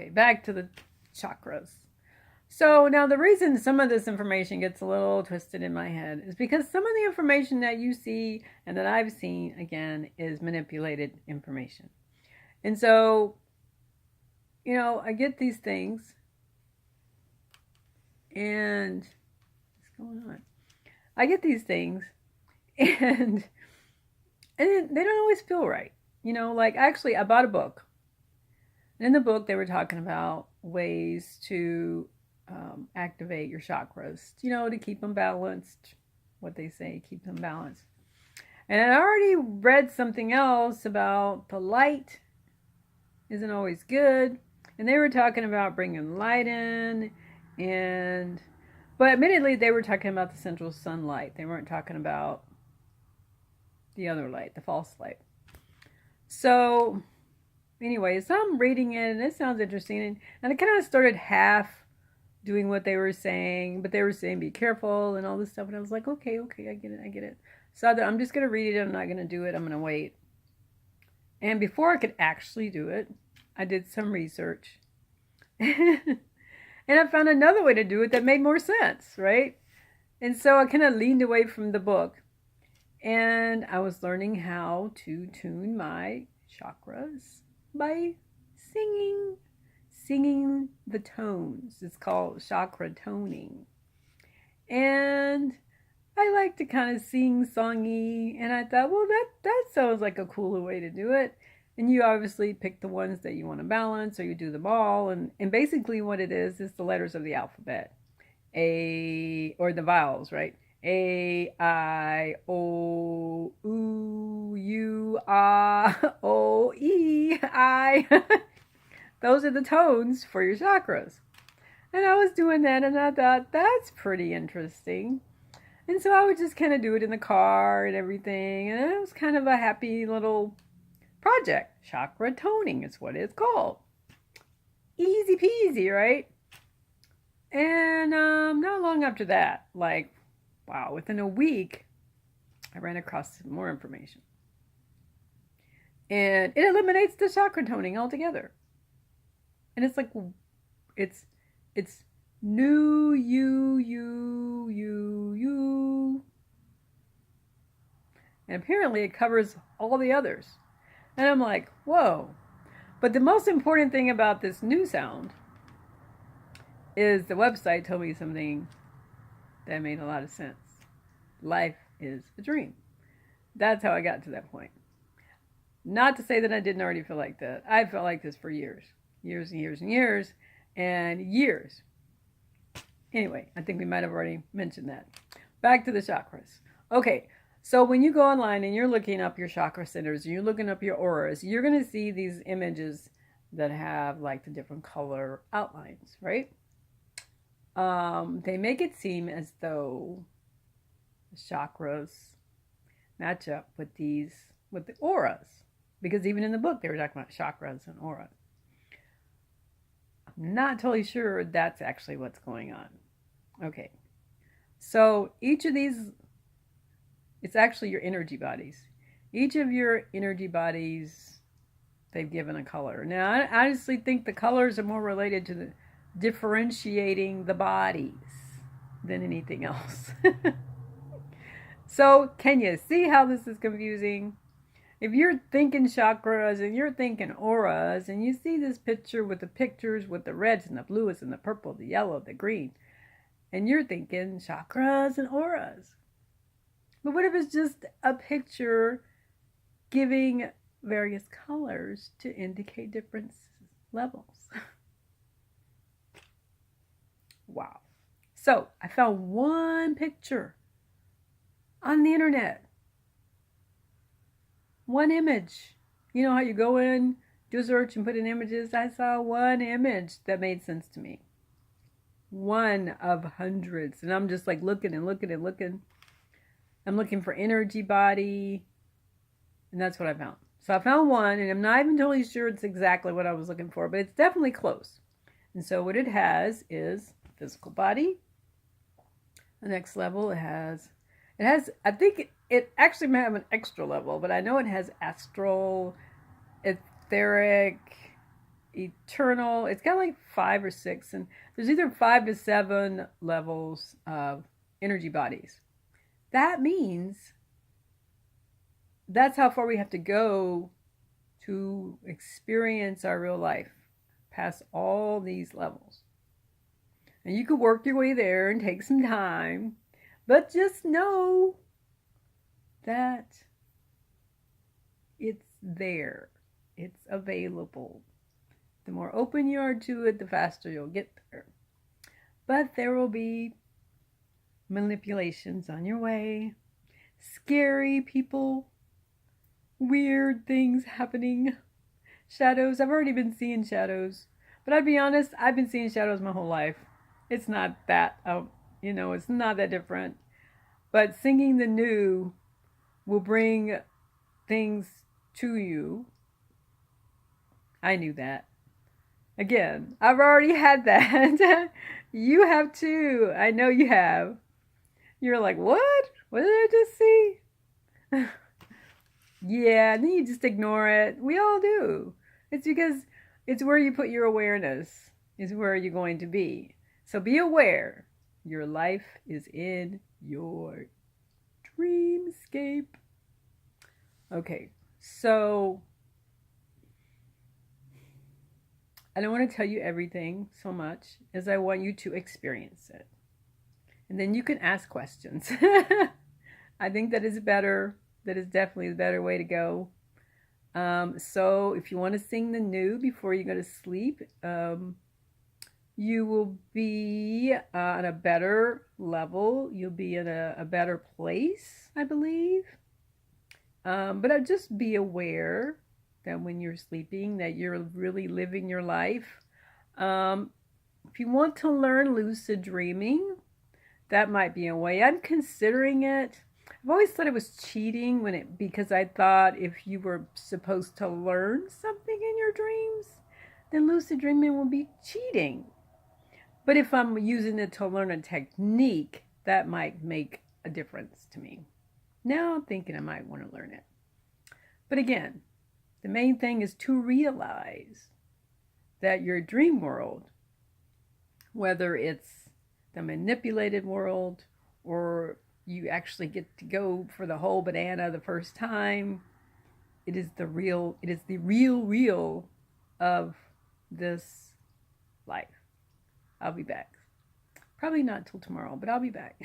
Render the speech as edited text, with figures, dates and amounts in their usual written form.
Okay, back to the chakras. So now the reason some of this information gets a little twisted in my head is because some of the information that you see and that I've seen, again, is manipulated information. And so, I get these things and what's going on? I get these things and they don't always feel right. Like actually I bought a book. And in the book they were talking about ways to activate your chakras, to keep them balanced. What they say, keep them balanced. And I already read something else about the light isn't always good. And they were talking about bringing light in. But admittedly, they were talking about the central sunlight. They weren't talking about the other light, the false light. So, anyway, so I'm reading it, and it sounds interesting. And I kind of started half doing what they were saying, but they were saying be careful and all this stuff. And I was like, okay, I get it. So I'm just going to read it. I'm not going to do it. I'm going to wait. And before I could actually do it, I did some research. And I found another way to do it that made more sense, right? And so I kind of leaned away from the book. And I was learning how to tune my chakras by singing the tones. It's called chakra toning. And I like to kind of sing songy, and I thought, well, that sounds like a cooler way to do it. And you obviously pick the ones that you want to balance, or you do them all. And basically what it is the letters of the alphabet. Or the vowels, right? A, I, O, U, U, A, O, E, I. Those are the tones for your chakras. And I was doing that, and I thought, that's pretty interesting. And so I would just kind of do it in the car and everything. And it was kind of a happy little project. Chakra toning is what it's called. Easy peasy, right? And not long after that, like, wow, within a week, I ran across some more information. And it eliminates the chakra toning altogether. And it's like, it's new, you. And apparently it covers all the others. And I'm like, whoa. But the most important thing about this new sound is the website told me something that made a lot of sense. Life is a dream. That's how I got to that point. Not to say that I didn't already feel like that. I felt like this for years. Years and years and years. And years. Anyway, I think we might have already mentioned that. Back to the chakras. Okay, so when you go online and you're looking up your chakra centers, and you're looking up your auras, you're going to see these images that have like the different color outlines, right? They make it seem as though the chakras match up with the auras. Because even in the book, they were talking about chakras and auras. I'm not totally sure that's actually what's going on. Okay. So each of these, it's actually your energy bodies. Each of your energy bodies, they've given a color. Now, I honestly think the colors are more related to the differentiating the bodies than anything else. So, can you see how this is confusing? If you're thinking chakras and you're thinking auras, and you see this picture with the pictures with the reds and the blues and the purple, the yellow, the green, and you're thinking chakras and auras. But what if it's just a picture giving various colors to indicate different levels? Wow. So I found one picture on the internet. One image. You know how you go in, do a search and put in images? I saw one image that made sense to me. One of hundreds. And I'm just like looking and looking and looking. I'm looking for energy body. And that's what I found. So I found one, and I'm not even totally sure it's exactly what I was looking for, but it's definitely close. And so what it has is physical body. The next level it has, I think it actually may have an extra level, but I know it has astral, etheric, eternal. It's got like 5 or 6, and there's either 5 to 7 levels of energy bodies. That means that's how far we have to go to experience our real life, past all these levels. And you could work your way there and take some time, but just know that it's there. It's available. The more open you are to it, the faster you'll get there. But there will be manipulations on your way, scary people, weird things happening, shadows. I've already been seeing shadows, but I'd be honest, I've been seeing shadows my whole life. It's not that, it's not that different. But singing the new will bring things to you. I knew that. Again, I've already had that. You have too. I know you have. You're like, what? What did I just see? Yeah, and then you just ignore it. We all do. It's because it's where you put your awareness, is where you're going to be. So be aware. Your life is in your dreamscape. Okay, so I don't want to tell you everything so much as I want you to experience it. And then you can ask questions. I think that is better. That is definitely the better way to go. So if you want to sing the new before you go to sleep, you will be on a better level. You'll be in a better place, I believe. But just be aware that when you're sleeping, that you're really living your life. If you want to learn lucid dreaming, that might be a way. I'm considering it. I've always thought it was cheating because I thought if you were supposed to learn something in your dreams, then lucid dreaming will be cheating. But if I'm using it to learn a technique, that might make a difference to me. Now I'm thinking I might want to learn it. But again, the main thing is to realize that your dream world, whether it's the manipulated world or you actually get to go for the whole banana the first time, it is the real of this life. I'll be back. Probably not till tomorrow, but I'll be back.